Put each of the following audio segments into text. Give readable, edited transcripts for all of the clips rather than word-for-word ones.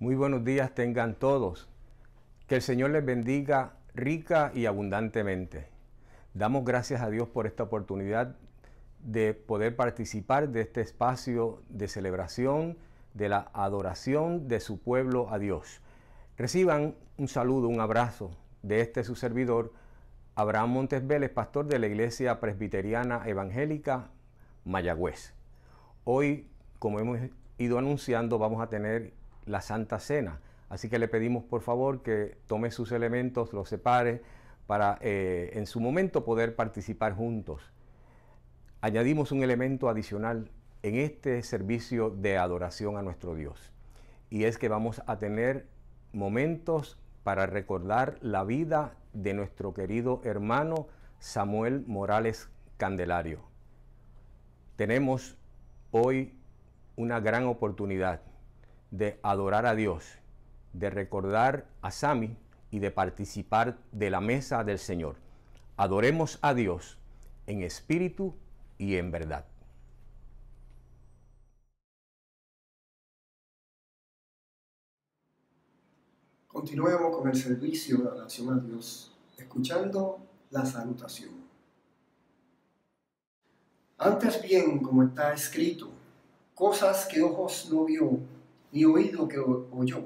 Muy buenos días tengan todos. Que el Señor les bendiga rica y abundantemente. Damos gracias a Dios por esta oportunidad de poder participar de este espacio de celebración, de la adoración de su pueblo a Dios. Reciban un saludo, un abrazo de su servidor, Abraham Montes Vélez, pastor de la Iglesia Presbiteriana Evangélica Mayagüez. Hoy, como hemos ido anunciando, vamos a tener la Santa Cena. Así que le pedimos por favor que tome sus elementos, los separe para en su momento poder participar juntos. Añadimos un elemento adicional en este servicio de adoración a nuestro Dios. Y es que vamos a tener momentos para recordar la vida de nuestro querido hermano Samuel Morales Candelario. Tenemos hoy una gran oportunidad de adorar a Dios, de recordar a Sammy y de participar de la mesa del Señor. Adoremos a Dios en espíritu y en verdad. Continuemos con el servicio de adoración a Dios, escuchando la salutación. Antes bien, como está escrito, cosas que ojos no vio, ni oído que oyó,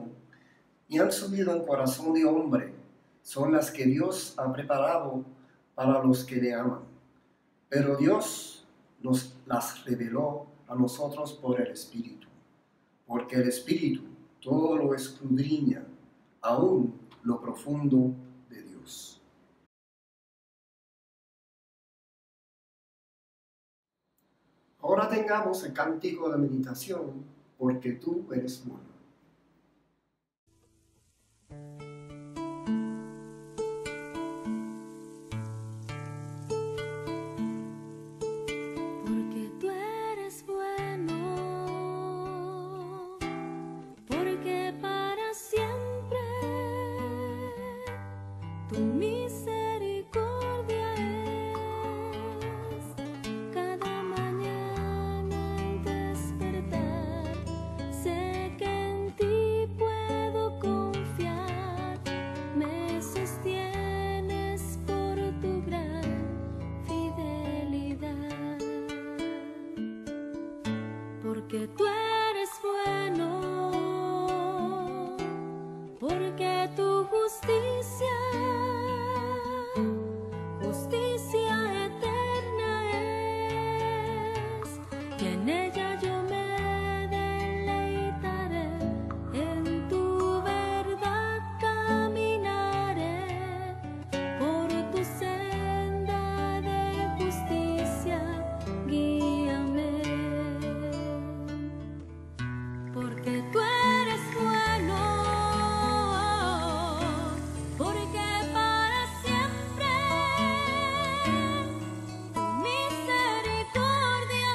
ni han subido en corazón de hombre, son las que Dios ha preparado para los que le aman. Pero Dios nos las reveló a nosotros por el Espíritu, porque el Espíritu todo lo escudriña, aún lo profundo de Dios. Ahora tengamos el cántico de meditación, porque tú eres bueno. Porque tú eres bueno, porque tu justicia eterna es, y en ella yo me deleitaré, en tu verdad caminaré, por tu senda de justicia guíame. Porque tú eres bueno, porque para siempre tu misericordia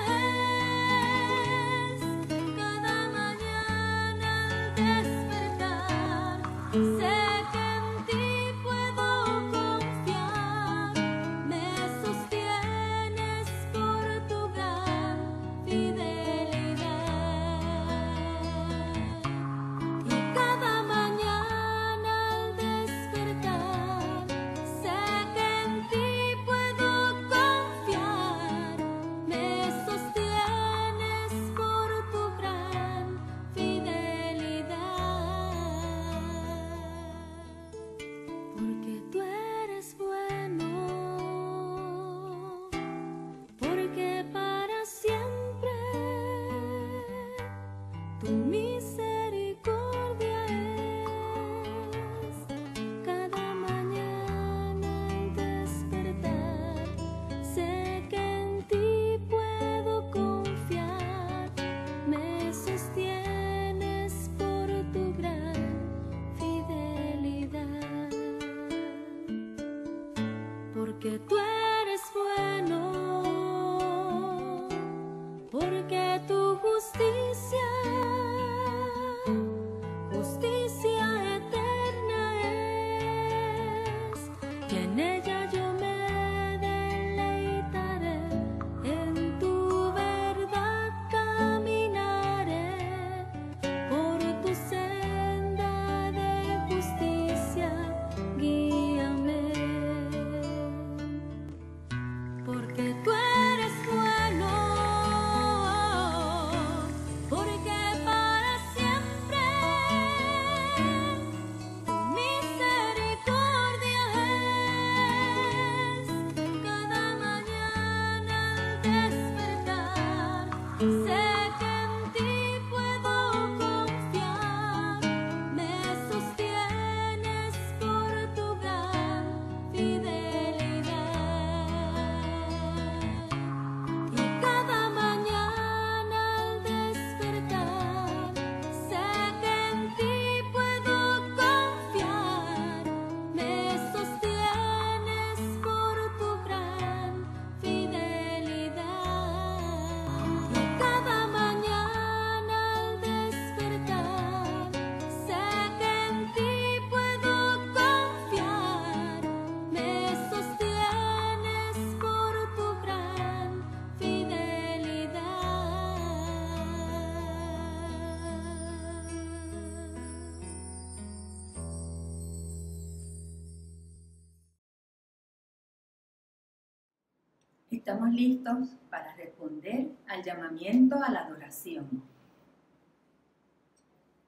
Estamos listos para responder al llamamiento a la adoración.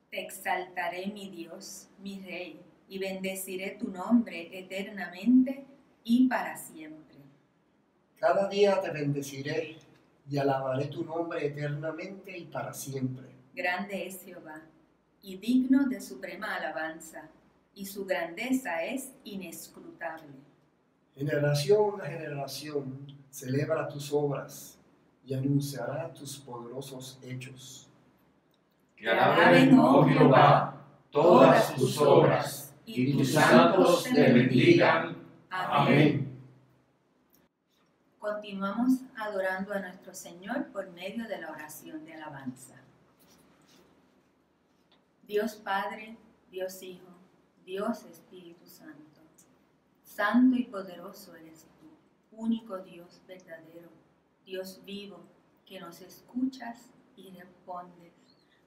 Te exaltaré, mi Dios, mi Rey, y bendeciré tu nombre eternamente y para siempre. Cada día te bendeciré y alabaré tu nombre eternamente y para siempre. Grande es Jehová, y digno de suprema alabanza, y su grandeza es inescrutable. Generación a generación celebra tus obras y anunciará tus poderosos hechos. Que alaben, oh Jehová, todas tus obras, y tus santos te bendigan. Amén. Continuamos adorando a nuestro Señor por medio de la oración de alabanza. Dios Padre, Dios Hijo, Dios Espíritu Santo, santo y poderoso eres tú, único Dios verdadero, Dios vivo, que nos escuchas y respondes.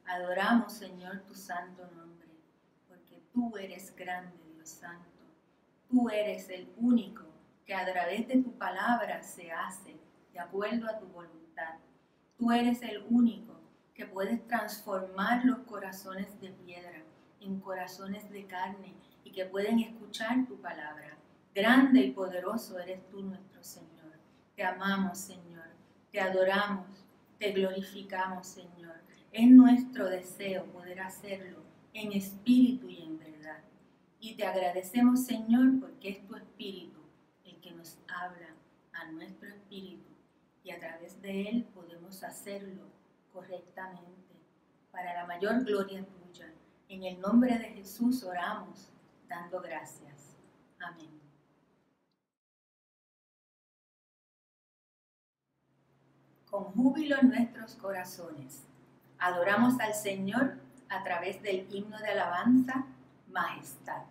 Adoramos, Señor, tu santo nombre, porque tú eres grande, Dios Santo. Tú eres el único que a través de tu palabra se hace de acuerdo a tu voluntad. Tú eres el único que puedes transformar los corazones de piedra en corazones de carne y que pueden escuchar tu palabra. Grande y poderoso eres tú, nuestro Señor. Te amamos, Señor. Te adoramos, te glorificamos, Señor. Es nuestro deseo poder hacerlo en espíritu y en verdad. Y te agradecemos, Señor, porque es tu espíritu el que nos habla a nuestro espíritu y a través de él podemos hacerlo correctamente para la mayor gloria tuya. En el nombre de Jesús oramos, dando gracias. Amén. Con júbilo en nuestros corazones, adoramos al Señor a través del himno de alabanza, Majestad.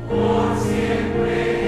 Por siempre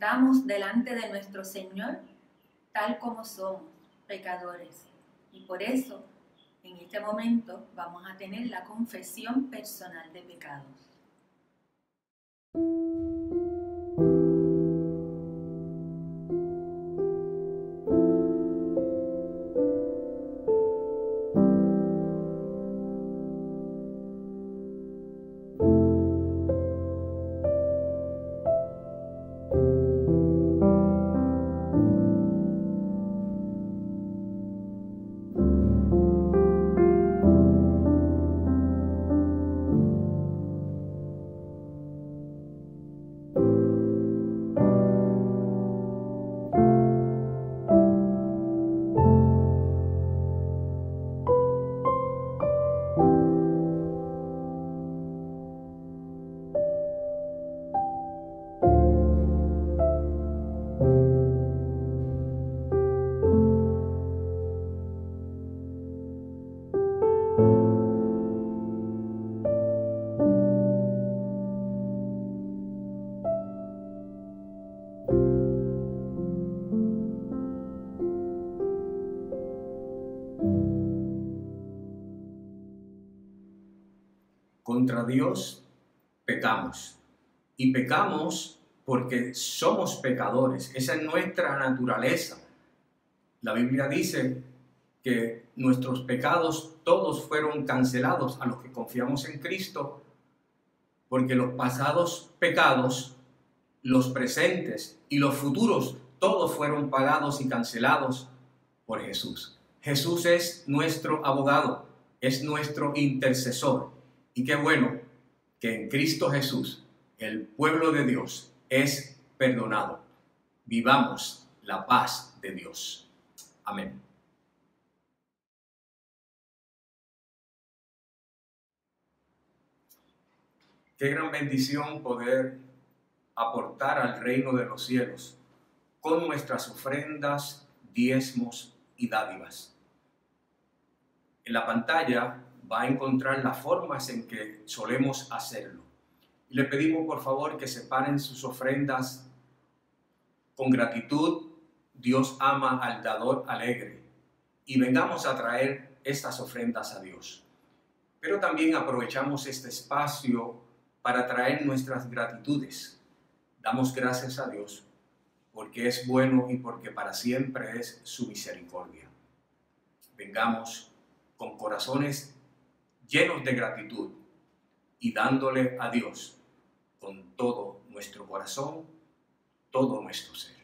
presentamos delante de nuestro Señor tal como somos, pecadores. Y por eso, en este momento, vamos a tener la confesión personal de pecados. Contra Dios pecamos. Y pecamos porque somos pecadores. Esa es nuestra naturaleza. La Biblia dice que nuestros pecados todos fueron cancelados a los que confiamos en Cristo, porque los pasados pecados, los presentes y los futuros, todos fueron pagados y cancelados por Jesús. Jesús es nuestro abogado, es nuestro intercesor. Y qué bueno que en Cristo Jesús el pueblo de Dios es perdonado. Vivamos la paz de Dios. Amén. Qué gran bendición poder aportar al reino de los cielos con nuestras ofrendas, diezmos y dádivas. En la pantalla va a encontrar las formas en que solemos hacerlo. Y le pedimos por favor que separen sus ofrendas con gratitud. Dios ama al dador alegre. Y vengamos a traer estas ofrendas a Dios. Pero también aprovechamos este espacio para traer nuestras gratitudes. Damos gracias a Dios porque es bueno y porque para siempre es su misericordia. Vengamos con corazones llenos de gratitud y dándole a Dios con todo nuestro corazón, todo nuestro ser.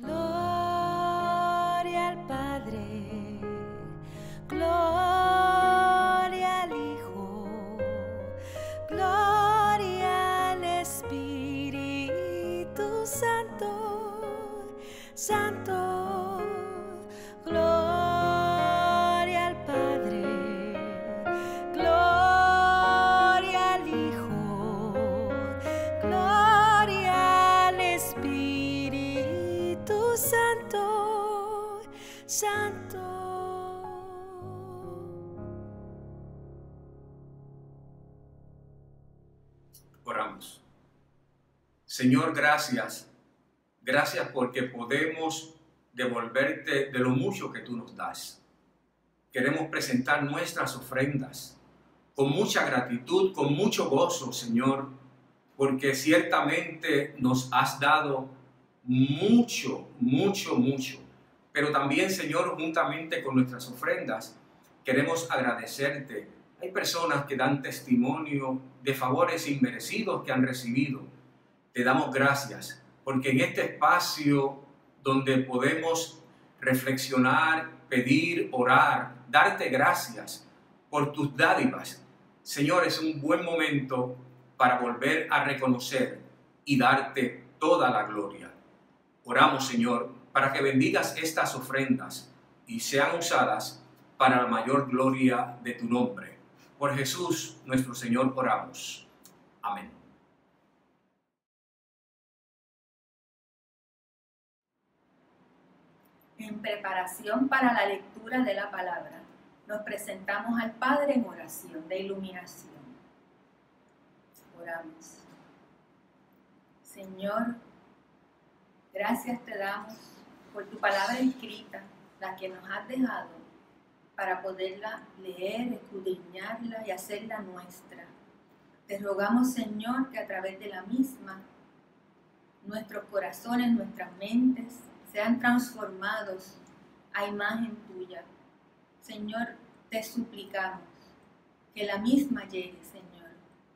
Gloria al Padre, gloria al Hijo, gloria al Espíritu Santo, Santo, gloria al Padre, gloria al Hijo, gloria al Espíritu Santo, Santo. Oramos. Señor, gracias. Gracias porque podemos devolverte de lo mucho que tú nos das. Queremos presentar nuestras ofrendas con mucha gratitud, con mucho gozo, Señor, porque ciertamente nos has dado mucho, mucho, mucho. Pero también, Señor, juntamente con nuestras ofrendas, queremos agradecerte. Hay personas que dan testimonio de favores inmerecidos que han recibido. Te damos gracias, porque en este espacio donde podemos reflexionar, pedir, orar, darte gracias por tus dádivas. Señor, es un buen momento para volver a reconocer y darte toda la gloria. Oramos, Señor, para que bendigas estas ofrendas y sean usadas para la mayor gloria de tu nombre. Por Jesús, nuestro Señor, oramos. Amén. En preparación para la lectura de la palabra, nos presentamos al Padre en oración de iluminación. Oramos. Señor, gracias te damos por tu palabra escrita, la que nos has dejado, para poderla leer, escudriñarla y hacerla nuestra. Te rogamos, Señor, que a través de la misma, nuestros corazones, nuestras mentes, sean transformados a imagen tuya. Señor, te suplicamos que la misma llegue, Señor,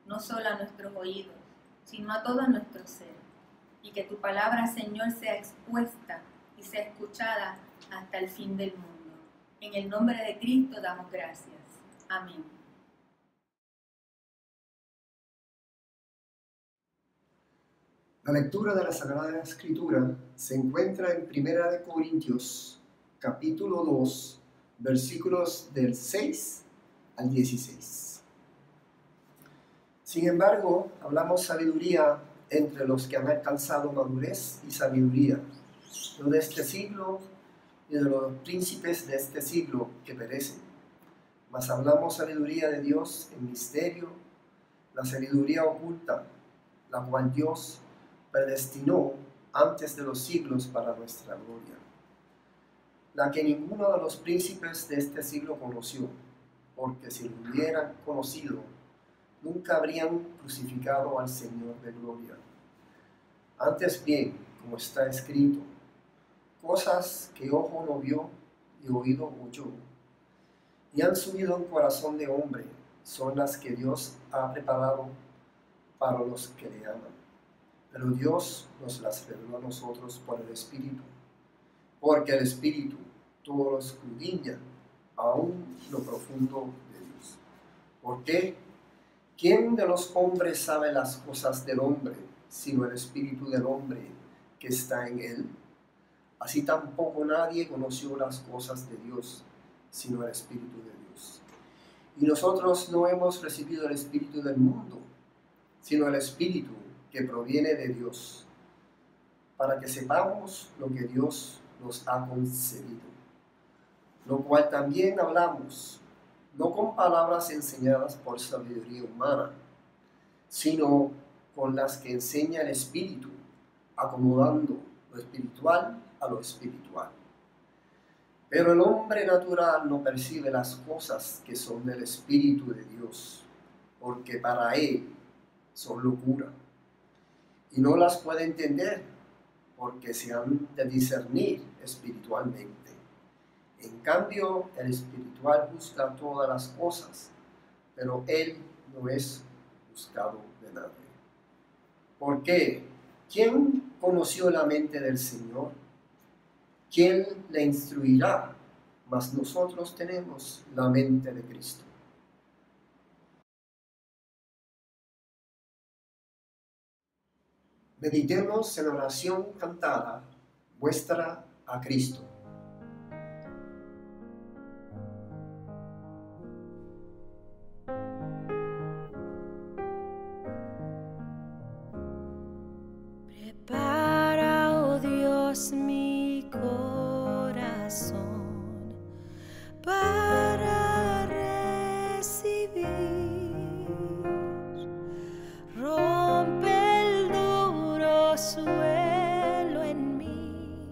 no solo a nuestros oídos, sino a todo nuestro ser, y que tu palabra, Señor, sea expuesta y sea escuchada hasta el fin del mundo. En el nombre de Cristo damos gracias. Amén. La lectura de la Sagrada Escritura se encuentra en 1 Corintios, capítulo 2, versículos del 6 al 16. Sin embargo, hablamos sabiduría entre los que han alcanzado madurez y sabiduría, no de este siglo ni de los príncipes de este siglo que perecen, mas hablamos sabiduría de Dios en misterio, la sabiduría oculta, la cual Dios predestinó antes de los siglos para nuestra gloria, la que ninguno de los príncipes de este siglo conoció, porque si lo hubieran conocido, nunca habrían crucificado al Señor de gloria. Antes bien, como está escrito, cosas que ojo no vio y oído oyó, y han subido en corazón de hombre, son las que Dios ha preparado para los que le aman. Pero Dios nos las reveló a nosotros por el Espíritu, porque el Espíritu todo lo escudriña, aún lo profundo de Dios. ¿Por qué? ¿Quién de los hombres sabe las cosas del hombre, sino el Espíritu del hombre que está en él? Así tampoco nadie conoció las cosas de Dios, sino el Espíritu de Dios. Y nosotros no hemos recibido el Espíritu del mundo, sino el Espíritu que proviene de Dios, para que sepamos lo que Dios nos ha concedido, lo cual también hablamos, no con palabras enseñadas por sabiduría humana, sino con las que enseña el Espíritu, acomodando lo espiritual a lo espiritual. Pero el hombre natural no percibe las cosas que son del Espíritu de Dios, porque para él son locura, y no las puede entender, porque se han de discernir espiritualmente. En cambio, el espiritual busca todas las cosas, pero él no es buscado de nadie. ¿Por qué? ¿Quién conoció la mente del Señor? ¿Quién le instruirá? Mas nosotros tenemos la mente de Cristo. Meditemos en oración cantada, muestra a Cristo. Prepara, oh Dios, mi corazón para recibir. Rompe el duro suelo en mí,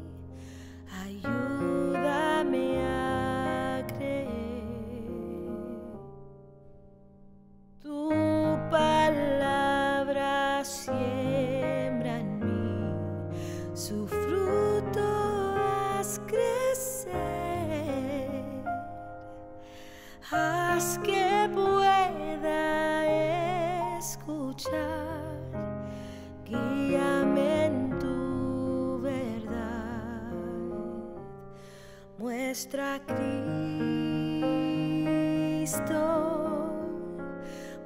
ayúdame a creer. Tu palabra siembra en mí, su fruto haz crecer, haz que pueda escuchar, guíame en tu verdad. muestra Cristo,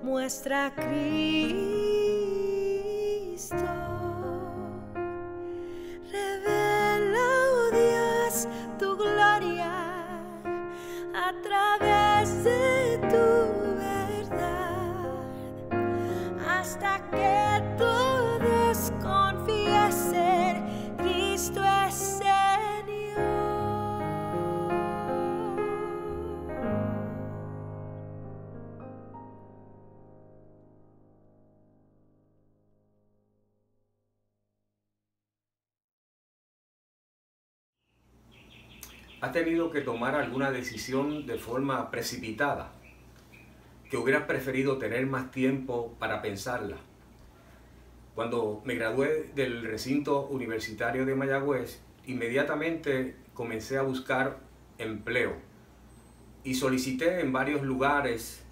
muestra Cristo. Revela, oh Dios, tu gloria a través de tu verdad, hasta que todos confiesen Cristo es Señor. ¿Has tenido que tomar alguna decisión de forma precipitada, que hubieras preferido tener más tiempo para pensarla? Cuando me gradué del recinto universitario de Mayagüez, inmediatamente comencé a buscar empleo y solicité en varios lugares,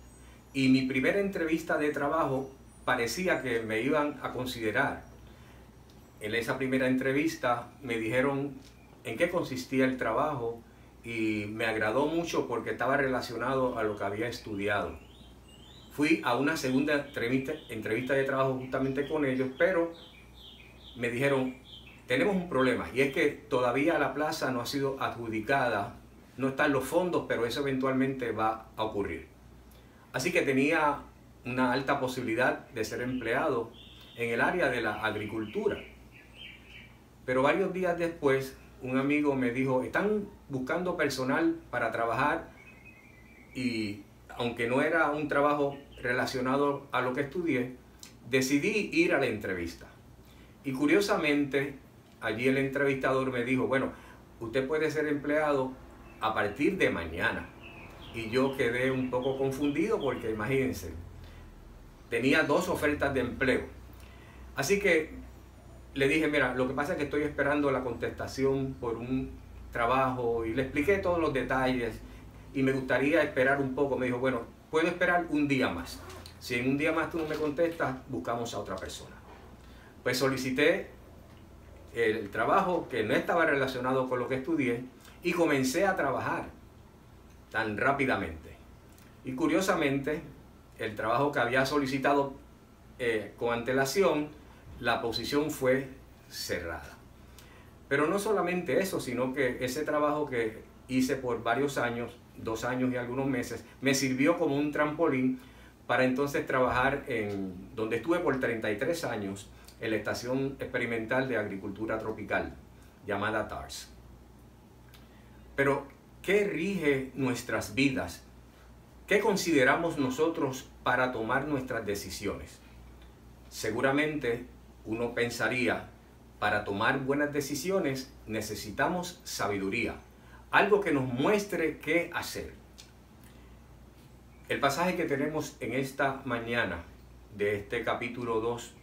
y mi primera entrevista de trabajo parecía que me iban a considerar. En esa primera entrevista me dijeron en qué consistía el trabajo y me agradó mucho porque estaba relacionado a lo que había estudiado. Fui a una segunda entrevista de trabajo justamente con ellos, pero me dijeron, tenemos un problema, y es que todavía la plaza no ha sido adjudicada, no están los fondos, pero eso eventualmente va a ocurrir. Así que tenía una alta posibilidad de ser empleado en el área de la agricultura. Pero varios días después, un amigo me dijo, están buscando personal para trabajar, y aunque no era un trabajo relacionado a lo que estudié, decidí ir a la entrevista. Y curiosamente, allí el entrevistador me dijo, bueno, usted puede ser empleado a partir de mañana. Y yo quedé un poco confundido porque imagínense, tenía 2 ofertas de empleo. Así que le dije, mira, lo que pasa es que estoy esperando la contestación por un trabajo, y le expliqué todos los detalles y me gustaría esperar un poco. Me dijo, bueno, puedo esperar un día más. Si en un día más tú no me contestas, buscamos a otra persona. Pues solicité el trabajo que no estaba relacionado con lo que estudié y comencé a trabajar tan rápidamente. Y curiosamente, el trabajo que había solicitado con antelación, la posición fue cerrada. Pero no solamente eso, sino que ese trabajo que hice por varios años, 2 años y algunos meses, me sirvió como un trampolín para entonces trabajar en donde estuve por 33 años, en la Estación Experimental de Agricultura Tropical, llamada TARS. Pero, ¿qué rige nuestras vidas? ¿Qué consideramos nosotros para tomar nuestras decisiones? Seguramente uno pensaría, para tomar buenas decisiones necesitamos sabiduría, algo que nos muestre qué hacer. El pasaje que tenemos en esta mañana de este capítulo 2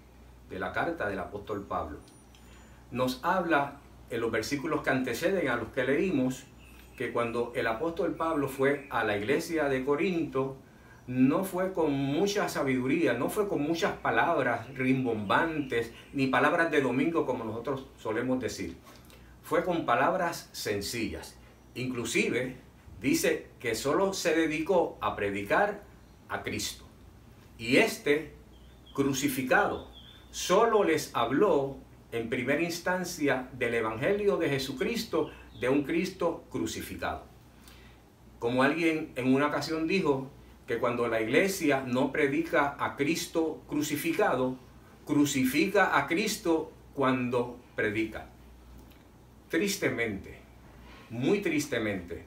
de la carta del apóstol Pablo nos habla en los versículos que anteceden a los que leímos, que cuando el apóstol Pablo fue a la iglesia de Corinto, no fue con mucha sabiduría, no fue con muchas palabras rimbombantes, ni palabras de domingo como nosotros solemos decir. Fue con palabras sencillas. Inclusive dice que solo se dedicó a predicar a Cristo. Y este crucificado solo les habló en primera instancia del Evangelio de Jesucristo, de un Cristo crucificado. Como alguien en una ocasión dijo, que cuando la iglesia no predica a Cristo crucificado, crucifica a Cristo cuando predica. Tristemente, muy tristemente,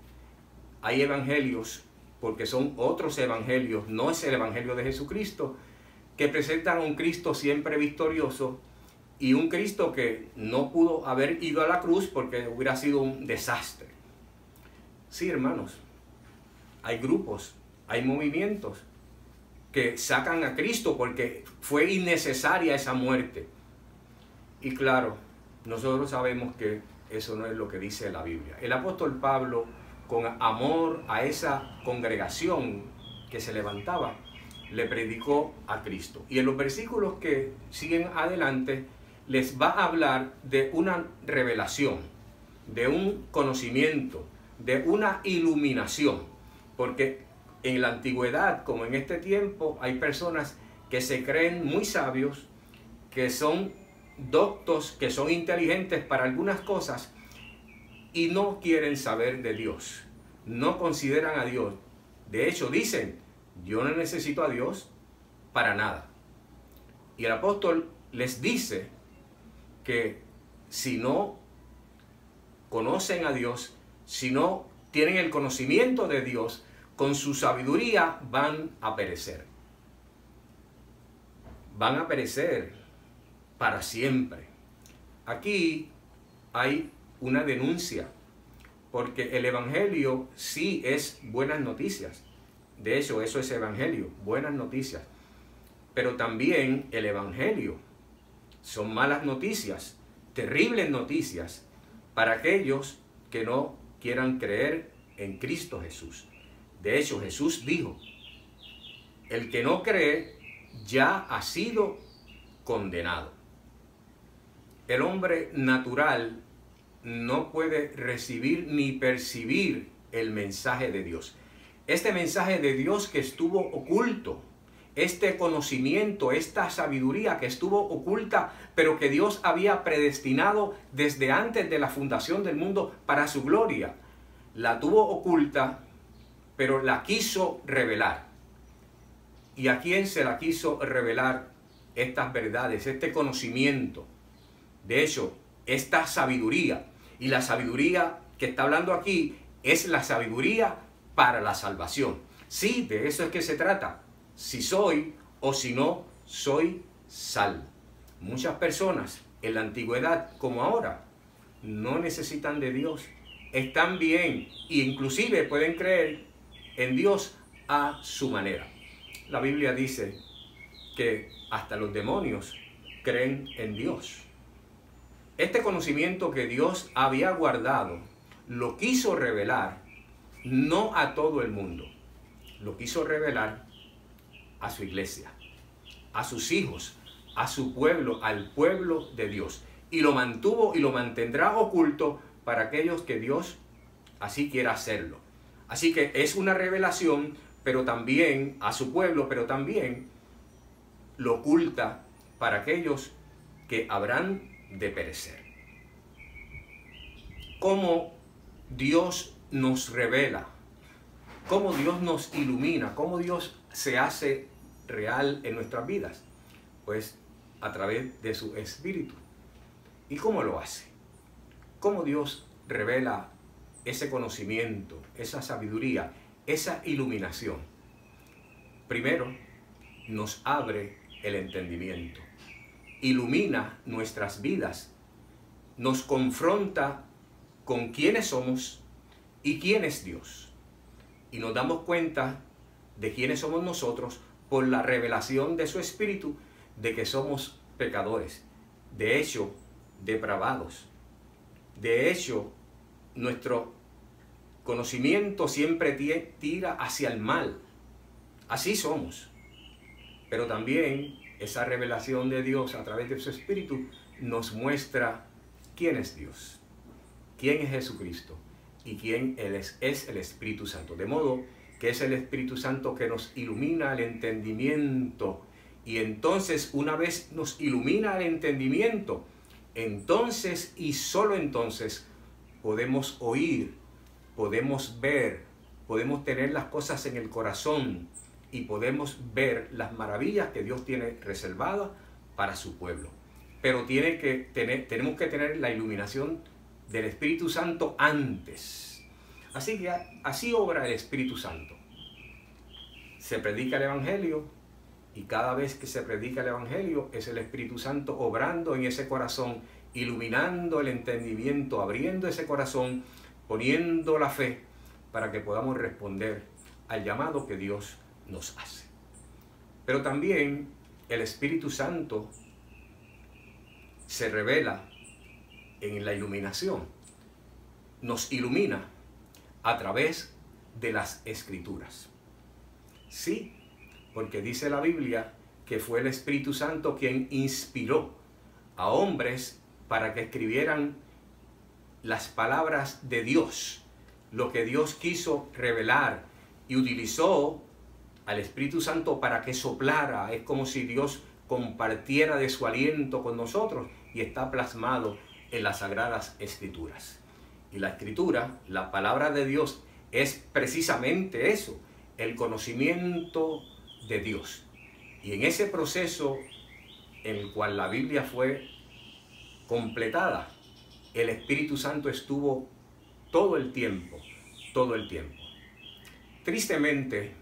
hay evangelios, porque son otros evangelios, no es el evangelio de Jesucristo, que presentan a un Cristo siempre victorioso y un Cristo que no pudo haber ido a la cruz porque hubiera sido un desastre. Sí, hermanos, hay grupos, hay movimientos que sacan a Cristo porque fue innecesaria esa muerte. Y claro, nosotros sabemos que eso no es lo que dice la Biblia. El apóstol Pablo, con amor a esa congregación que se levantaba, le predicó a Cristo. Y en los versículos que siguen adelante, les va a hablar de una revelación, de un conocimiento, de una iluminación, porque en la antigüedad, como en este tiempo, hay personas que se creen muy sabios, que son doctos, que son inteligentes para algunas cosas y no quieren saber de Dios, no consideran a Dios. De hecho, dicen, yo no necesito a Dios para nada. Y el apóstol les dice que si no conocen a Dios, si no tienen el conocimiento de Dios, con su sabiduría van a perecer. Van a perecer para siempre. Aquí hay una denuncia, porque el Evangelio sí es buenas noticias. De hecho, eso es Evangelio, buenas noticias. Pero también el Evangelio son malas noticias, terribles noticias para aquellos que no quieran creer en Cristo Jesús. De hecho, Jesús dijo, el que no cree ya ha sido condenado. El hombre natural no puede recibir ni percibir el mensaje de Dios. Este mensaje de Dios que estuvo oculto, este conocimiento, esta sabiduría que estuvo oculta, pero que Dios había predestinado desde antes de la fundación del mundo para su gloria, la tuvo oculta, pero la quiso revelar. ¿Y a quién se la quiso revelar estas verdades, este conocimiento? De hecho, esta sabiduría, y la sabiduría que está hablando aquí es la sabiduría para la salvación. Sí, de eso es que se trata. Si soy o si no soy salvo. Muchas personas en la antigüedad como ahora no necesitan de Dios. Están bien e inclusive pueden creer en Dios a su manera. La Biblia dice que hasta los demonios creen en Dios. Este conocimiento que Dios había guardado lo quiso revelar no a todo el mundo, lo quiso revelar a su iglesia, a sus hijos, a su pueblo, al pueblo de Dios. Y lo mantuvo y lo mantendrá oculto para aquellos que Dios así quiera hacerlo. Así que es una revelación, pero también a su pueblo, pero también lo oculta para aquellos que habrán de perecer. ¿Cómo Dios nos revela? ¿Cómo Dios nos ilumina? ¿Cómo Dios se hace real en nuestras vidas? Pues a través de su Espíritu. ¿Y cómo lo hace? ¿Cómo Dios revela ese conocimiento, esa sabiduría, esa iluminación? Primero, nos abre el entendimiento, ilumina nuestras vidas, nos confronta con quiénes somos y quién es Dios. Y nos damos cuenta de quiénes somos nosotros por la revelación de su Espíritu, de que somos pecadores, de hecho, depravados. De hecho, nuestro conocimiento siempre tira hacia el mal. Así somos. Pero también esa revelación de Dios a través de su Espíritu nos muestra quién es Dios, quién es Jesucristo y quién es el Espíritu Santo. De modo que es el Espíritu Santo que nos ilumina el entendimiento. Y entonces, una vez nos ilumina el entendimiento, entonces y solo entonces podemos oír, podemos ver, podemos tener las cosas en el corazón y podemos ver las maravillas que Dios tiene reservadas para su pueblo. Pero tenemos que tener la iluminación del Espíritu Santo antes. Así que así obra el Espíritu Santo. Se predica el Evangelio y cada vez que se predica el Evangelio es el Espíritu Santo obrando en ese corazón, iluminando el entendimiento, abriendo ese corazón, poniendo la fe para que podamos responder al llamado que Dios nos hace. Pero también el Espíritu Santo se revela en la iluminación, nos ilumina a través de las Escrituras. Sí, porque dice la Biblia que fue el Espíritu Santo quien inspiró a hombres para que escribieran las palabras de Dios, lo que Dios quiso revelar y utilizó al Espíritu Santo para que soplara. Es como si Dios compartiera de su aliento con nosotros y está plasmado en las Sagradas Escrituras. Y la Escritura, la palabra de Dios, es precisamente eso, el conocimiento de Dios. Y en ese proceso en el cual la Biblia fue completada, el Espíritu Santo estuvo todo el tiempo. Tristemente,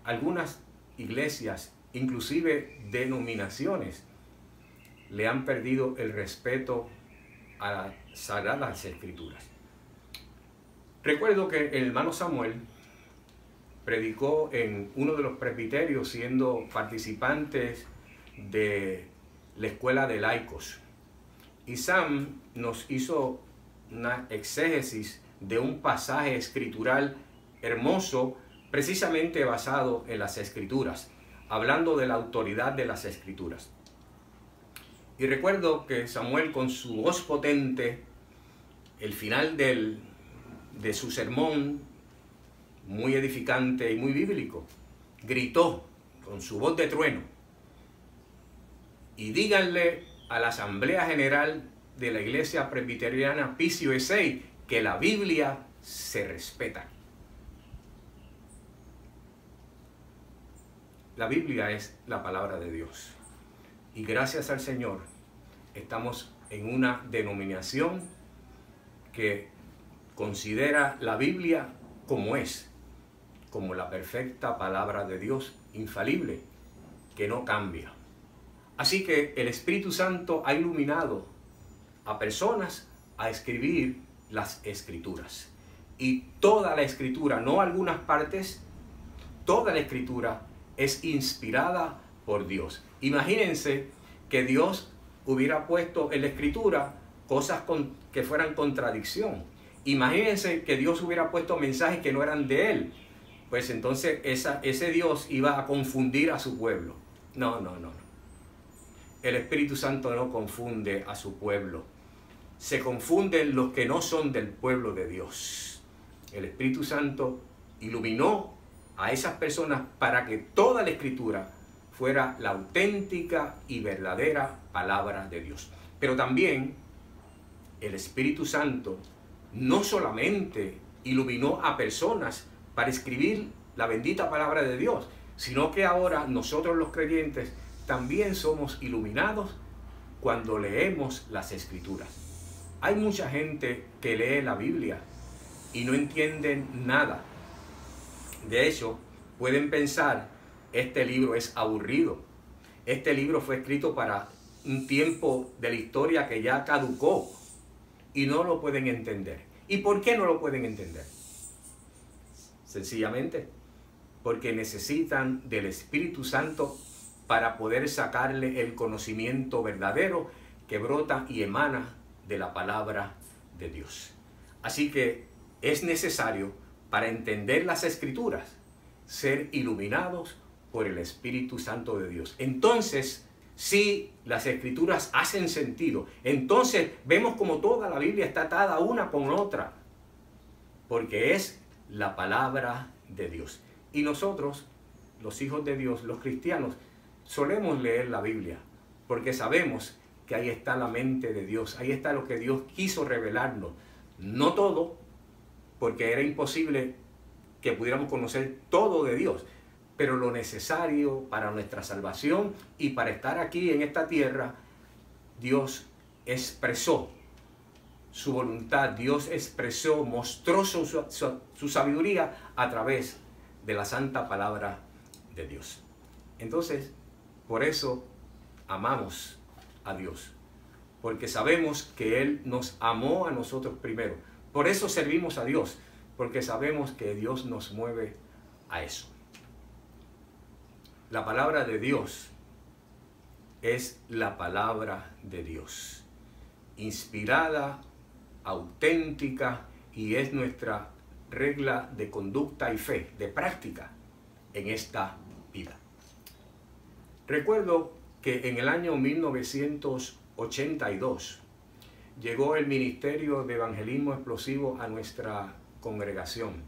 algunas iglesias, inclusive denominaciones, le han perdido el respeto a las Sagradas Escrituras. Recuerdo que el hermano Samuel predicó en uno de los presbiterios siendo participantes de la escuela de laicos. Y Sam nos hizo una exégesis de un pasaje escritural hermoso, precisamente basado en las Escrituras, hablando de la autoridad de las Escrituras. Y recuerdo que Samuel, con su voz potente, el final de su sermón, muy edificante y muy bíblico, gritó con su voz de trueno: y díganle a la Asamblea General de la Iglesia Presbiteriana Picio Esei que la Biblia se respeta. La Biblia es la palabra de Dios. Y gracias al Señor estamos en una denominación que considera la Biblia como es, como la perfecta palabra de Dios, infalible, que no cambia. Así que el Espíritu Santo ha iluminado a personas a escribir las Escrituras. Y toda la Escritura, no algunas partes, toda la Escritura es inspirada por Dios. Imagínense que Dios hubiera puesto en la Escritura cosas que fueran contradicción. Imagínense que Dios hubiera puesto mensajes que no eran de Él. Pues entonces ese Dios iba a confundir a su pueblo. No. El Espíritu Santo no confunde a su pueblo. Se confunden los que no son del pueblo de Dios. El Espíritu Santo iluminó a esas personas para que toda la Escritura fuera la auténtica y verdadera palabra de Dios. Pero también el Espíritu Santo no solamente iluminó a personas para escribir la bendita palabra de Dios, sino que ahora nosotros los creyentes también somos iluminados cuando leemos las Escrituras. Hay mucha gente que lee la Biblia y no entienden nada. De hecho, pueden pensar, este libro es aburrido. Este libro fue escrito para un tiempo de la historia que ya caducó y no lo pueden entender. ¿Y por qué no lo pueden entender? Sencillamente, porque necesitan del Espíritu Santo para poder sacarle el conocimiento verdadero que brota y emana de la palabra de Dios. Así que es necesario, para entender las Escrituras, ser iluminados por el Espíritu Santo de Dios. Entonces, sí, las Escrituras hacen sentido. Entonces vemos como toda la Biblia está atada una con otra, porque es la palabra de Dios. Y nosotros, los hijos de Dios, los cristianos, solemos leer la Biblia, porque sabemos que ahí está la mente de Dios, ahí está lo que Dios quiso revelarnos. No todo, porque era imposible que pudiéramos conocer todo de Dios, pero lo necesario para nuestra salvación y para estar aquí en esta tierra. Dios expresó su voluntad, Dios expresó, mostró su sabiduría a través de la santa palabra de Dios. Entonces, por eso amamos a Dios, porque sabemos que Él nos amó a nosotros primero. Por eso servimos a Dios, porque sabemos que Dios nos mueve a eso. La palabra de Dios es la palabra de Dios, inspirada, auténtica, y es nuestra regla de conducta y fe, de práctica en esta vida. Recuerdo que en el año 1982 llegó el Ministerio de Evangelismo Explosivo a nuestra congregación.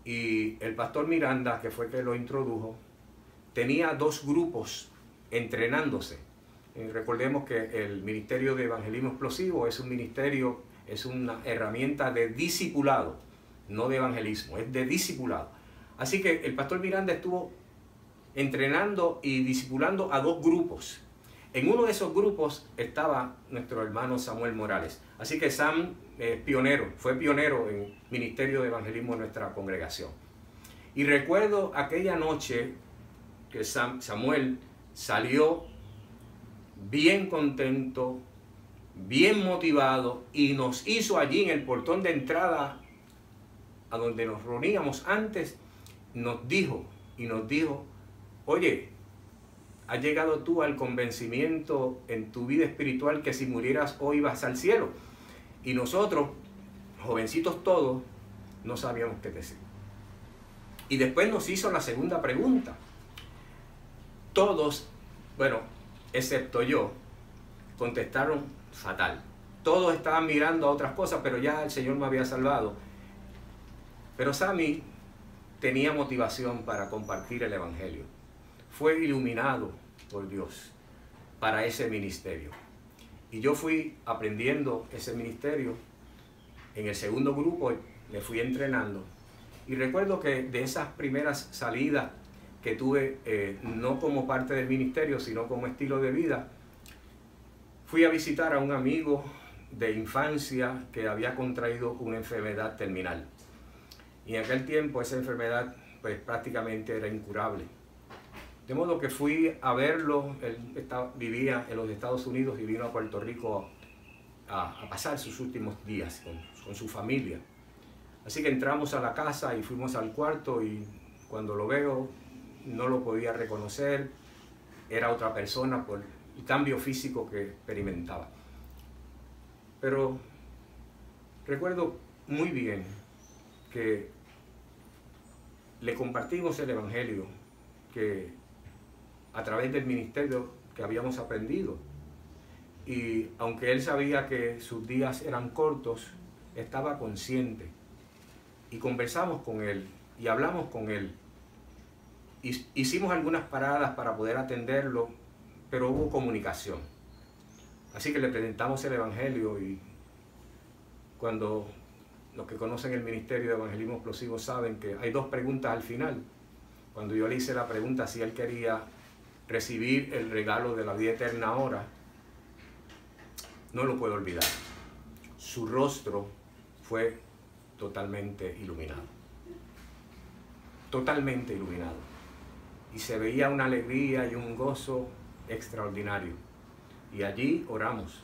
Y el pastor Miranda, que fue el que lo introdujo, tenía 2 grupos entrenándose. Recordemos que el Ministerio de Evangelismo Explosivo es un ministerio, es una herramienta de discipulado, no de evangelismo, es de discipulado. Así que el pastor Miranda estuvo entrenando y discipulando a 2 grupos. En uno de esos grupos estaba nuestro hermano Samuel Morales. Así que Sam fue pionero en ministerio de evangelismo en nuestra congregación. Y recuerdo aquella noche que Samuel salió bien contento, bien motivado, y nos hizo allí en el portón de entrada a donde nos reuníamos antes, nos dijo, oye, ¿has llegado tú al convencimiento en tu vida espiritual que si murieras hoy vas al cielo? Y nosotros, jovencitos todos, no sabíamos qué decir. Y después nos hizo la segunda pregunta. Todos, bueno, excepto yo, contestaron fatal. Todos estaban mirando a otras cosas, pero ya el Señor me había salvado. Pero Sammy tenía motivación para compartir el Evangelio. Fue iluminado por Dios para ese ministerio. Y yo fui aprendiendo ese ministerio. En el segundo grupo me fui entrenando. Y recuerdo que de esas primeras salidas que tuve, no como parte del ministerio, sino como estilo de vida, fui a visitar a un amigo de infancia que había contraído una enfermedad terminal. Y en aquel tiempo esa enfermedad pues prácticamente era incurable. De modo que fui a verlo. Él vivía en los Estados Unidos y vino a Puerto Rico a pasar sus últimos días con su familia. Así que entramos a la casa y fuimos al cuarto, y cuando lo veo no lo podía reconocer. Era otra persona por el cambio físico que experimentaba. Pero recuerdo muy bien que le compartimos el Evangelio que a través del ministerio que habíamos aprendido. Y aunque él sabía que sus días eran cortos, estaba consciente. Y conversamos con él y hablamos con él. Hicimos algunas paradas para poder atenderlo, pero hubo comunicación. Así que le presentamos el Evangelio, y cuando los que conocen el Ministerio de Evangelismo Explosivo saben que hay 2 preguntas al final. Cuando yo le hice la pregunta si él quería recibir el regalo de la vida eterna ahora, no lo puedo olvidar. Su rostro fue totalmente iluminado. Totalmente iluminado. Y se veía una alegría y un gozo extraordinario. Y allí oramos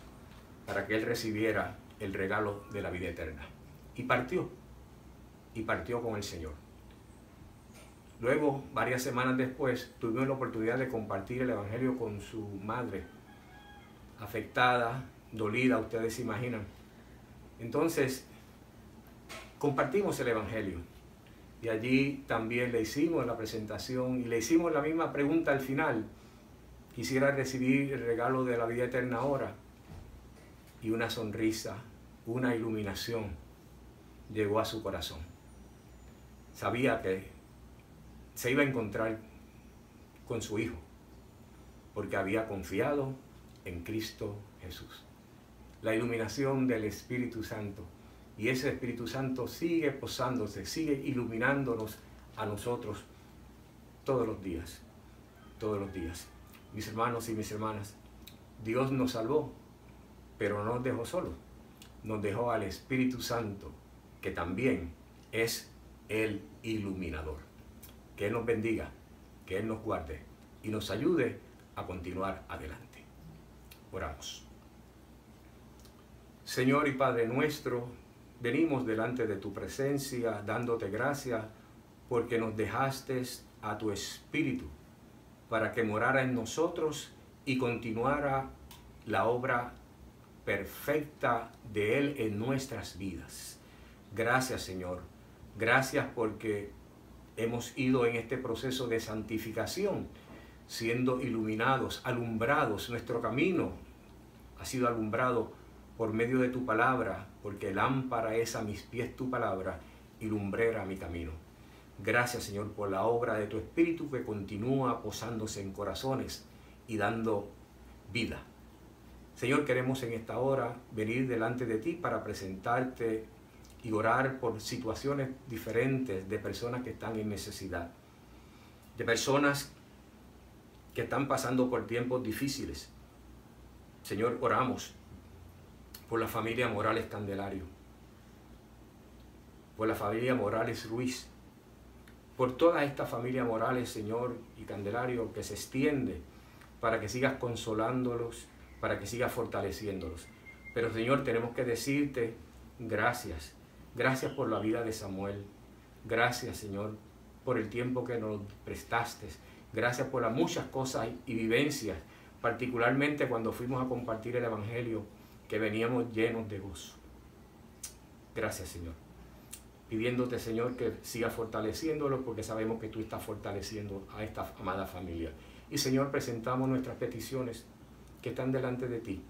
para que él recibiera el regalo de la vida eterna. Y partió con el Señor. Luego, varias semanas después, tuvimos la oportunidad de compartir el Evangelio con su madre, afectada, dolida, ustedes se imaginan. Entonces, compartimos el Evangelio. Y allí también le hicimos la presentación y le hicimos la misma pregunta al final. Quisiera recibir el regalo de la vida eterna ahora. Y una sonrisa, una iluminación llegó a su corazón. Sabía que se iba a encontrar con su Hijo, porque había confiado en Cristo Jesús. La iluminación del Espíritu Santo. Y ese Espíritu Santo sigue posándose, sigue iluminándonos a nosotros todos los días. Todos los días. Mis hermanos y mis hermanas, Dios nos salvó, pero no nos dejó solos. Nos dejó al Espíritu Santo, que también es el iluminador. Que Él nos bendiga, que Él nos guarde y nos ayude a continuar adelante. Oramos. Señor y Padre nuestro, venimos delante de tu presencia dándote gracias porque nos dejaste a tu Espíritu para que morara en nosotros y continuara la obra perfecta de Él en nuestras vidas. Gracias, Señor. Gracias porque hemos ido en este proceso de santificación, siendo iluminados, alumbrados. Nuestro camino ha sido alumbrado por medio de tu palabra, porque lámpara es a mis pies tu palabra y lumbrera mi camino. Gracias, Señor, por la obra de tu Espíritu que continúa posándose en corazones y dando vida. Señor, queremos en esta hora venir delante de ti para presentarte y orar por situaciones diferentes de personas que están en necesidad, de personas que están pasando por tiempos difíciles. Señor, oramos por la familia Morales Candelario, por la familia Morales Ruiz, por toda esta familia Morales, Señor, y Candelario, que se extiende para que sigas consolándolos, para que sigas fortaleciéndolos. Pero, Señor, tenemos que decirte gracias. Gracias por la vida de Samuel. Gracias, Señor, por el tiempo que nos prestaste. Gracias por las muchas cosas y vivencias, particularmente cuando fuimos a compartir el Evangelio, que veníamos llenos de gozo. Gracias, Señor. Pidiéndote, Señor, que sigas fortaleciéndolo, porque sabemos que tú estás fortaleciendo a esta amada familia. Y, Señor, presentamos nuestras peticiones que están delante de ti,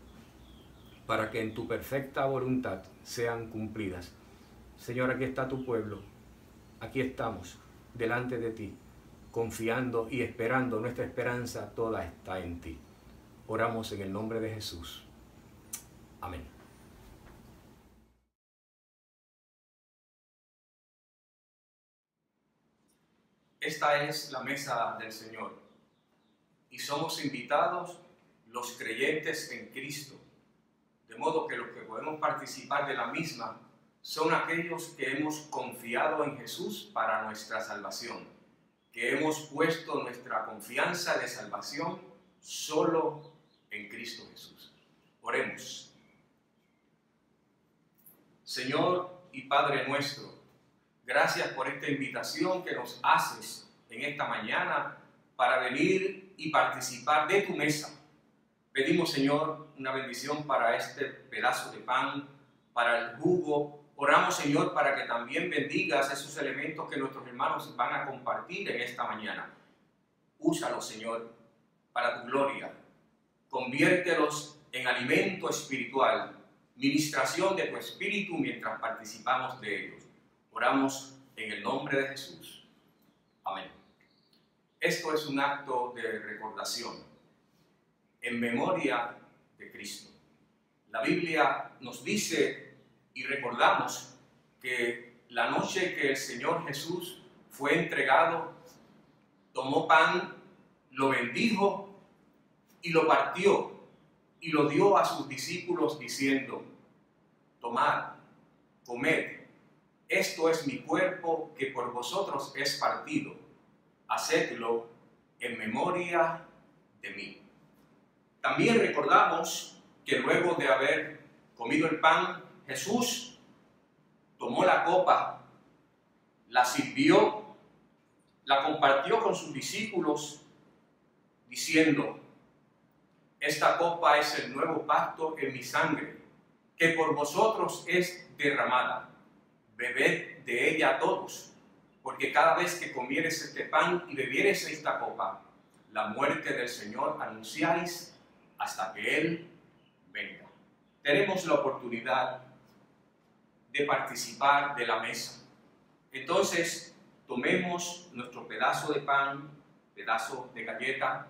para que en tu perfecta voluntad sean cumplidas. Señor, aquí está tu pueblo, aquí estamos, delante de ti, confiando y esperando. Nuestra esperanza toda está en ti. Oramos en el nombre de Jesús. Amén. Esta es la mesa del Señor y somos invitados los creyentes en Cristo, de modo que los que podemos participar de la misma son aquellos que hemos confiado en Jesús para nuestra salvación, que hemos puesto nuestra confianza de salvación solo en Cristo Jesús. Oremos. Señor y Padre nuestro, gracias por esta invitación que nos haces en esta mañana para venir y participar de tu mesa. Pedimos, Señor, una bendición para este pedazo de pan, para el jugo. Oramos, Señor, para que también bendigas esos elementos que nuestros hermanos van a compartir en esta mañana. Úsalos, Señor, para tu gloria. Conviértelos en alimento espiritual, ministración de tu espíritu mientras participamos de ellos. Oramos en el nombre de Jesús. Amén. Esto es un acto de recordación en memoria de Cristo. La Biblia nos dice y recordamos que la noche que el Señor Jesús fue entregado, tomó pan, lo bendijo y lo partió y lo dio a sus discípulos diciendo: tomad, comed, esto es mi cuerpo que por vosotros es partido, hacedlo en memoria de mí. También recordamos que luego de haber comido el pan, Jesús tomó la copa, la sirvió, la compartió con sus discípulos, diciendo: esta copa es el nuevo pacto en mi sangre, que por vosotros es derramada. Bebed de ella todos, porque cada vez que comieres este pan y bebieres esta copa, la muerte del Señor anunciáis hasta que Él venga. Tenemos la oportunidad de participar de la mesa. Entonces, tomemos nuestro pedazo de pan, pedazo de galleta,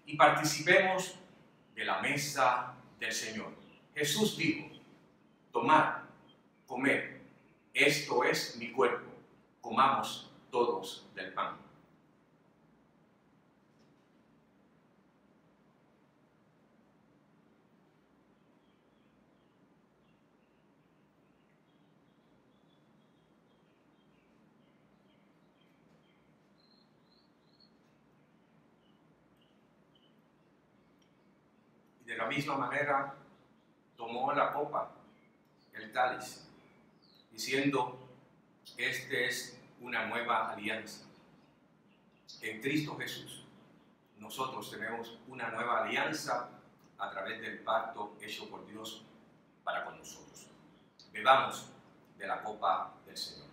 y participemos de la mesa del Señor. Jesús dijo: tomad, comed, esto es mi cuerpo. Comamos todos del pan. De la misma manera, tomó la copa, el cáliz, diciendo: esta es una nueva alianza. En Cristo Jesús, nosotros tenemos una nueva alianza a través del pacto hecho por Dios para con nosotros. Bebamos de la copa del Señor.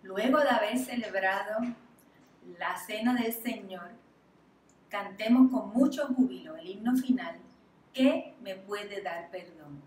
luego de haber celebrado la cena del Señor, cantemos con mucho júbilo el himno final, ¿qué me puede dar perdón?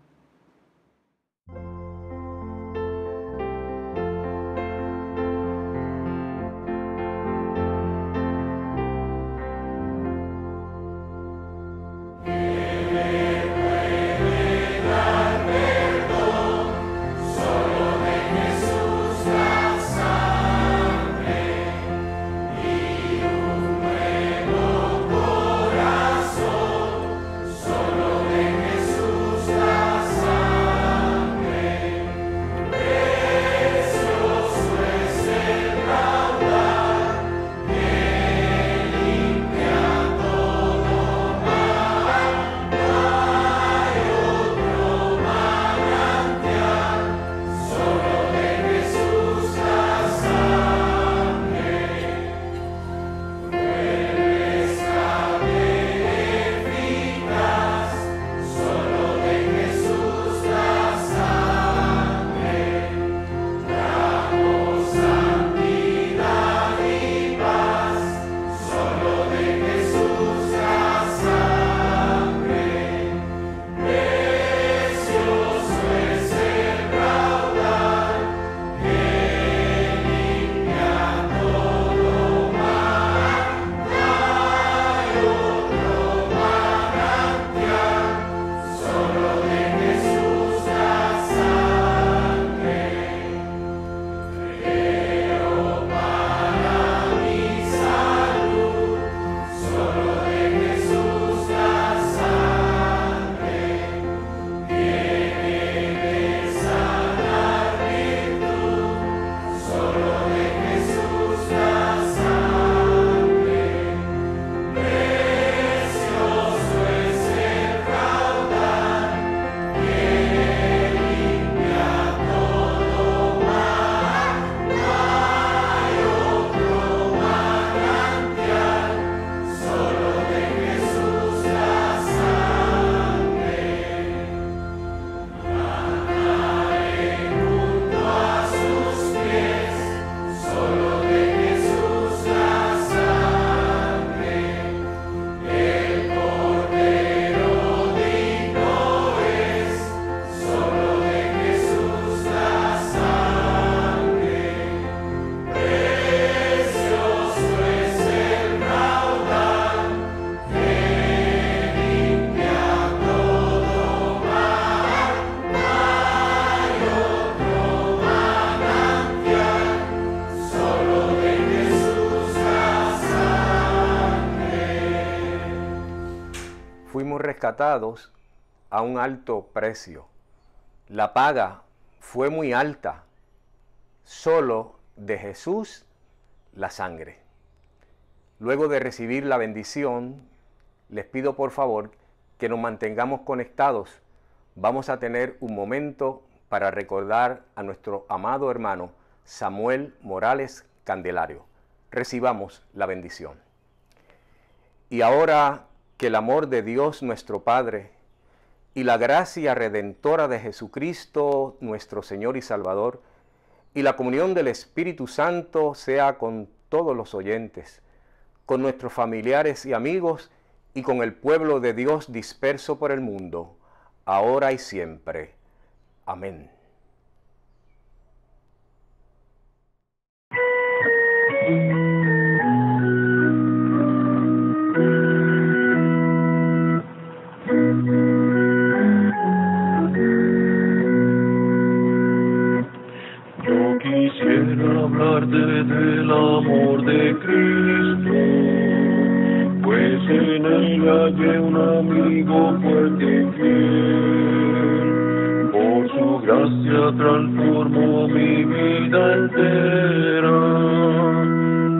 Fuimos rescatados a un alto precio. La paga fue muy alta. Solo de Jesús la sangre. Luego de recibir la bendición, les pido por favor que nos mantengamos conectados. Vamos a tener un momento para recordar a nuestro amado hermano Samuel Morales Candelario. Recibamos la bendición. Y ahora que el amor de Dios nuestro Padre y la gracia redentora de Jesucristo nuestro Señor y Salvador y la comunión del Espíritu Santo sea con todos los oyentes, con nuestros familiares y amigos y con el pueblo de Dios disperso por el mundo, ahora y siempre. Amén. Yo quisiera hablarte del amor de Cristo, pues en él hallé un amigo fuerte y fiel. Por su gracia transformó mi vida entera.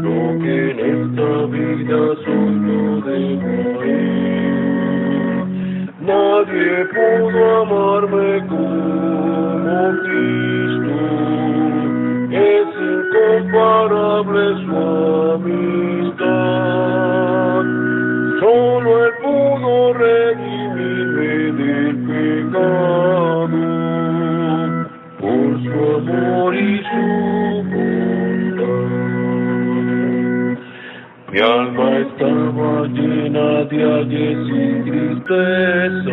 Lo que en esta vida soy lo debo a él. Nadie pudo amarme como Cristo. Es incomparable su amistad. Solo él pudo redimirme del pecado. Por su amor y su bondad. Mi alma estaba llena de ayes y tristezas,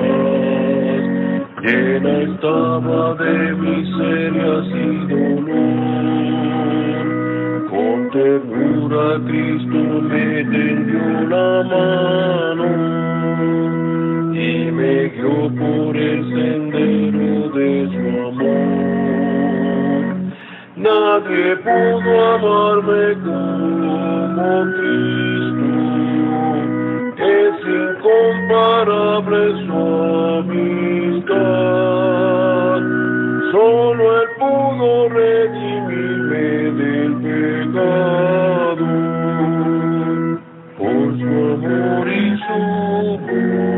llena estaba de miserias y dolor. Con ternura Cristo me tendió la mano y me guió por el sendero de su amor. Nadie pudo amarme como Cristo, es incomparable su amistad. Solo Él pudo redimirme del pecado, por su amor y su bondad.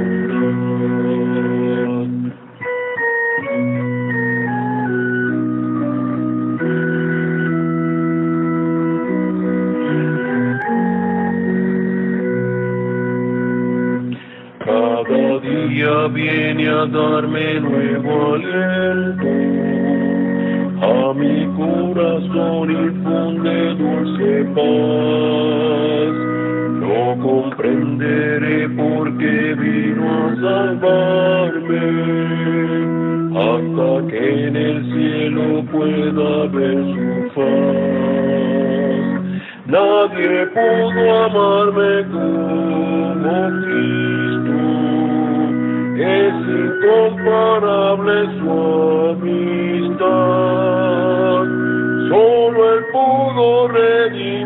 Cada día viene a darme nuevo aliento, a mi corazón infunde dulce paz. No comprenderé por qué vino a salvarme, hasta que en el cielo pueda ver su faz. Nadie pudo amarme como Cristo, es incomparable su amistad. Solo Él pudo redimir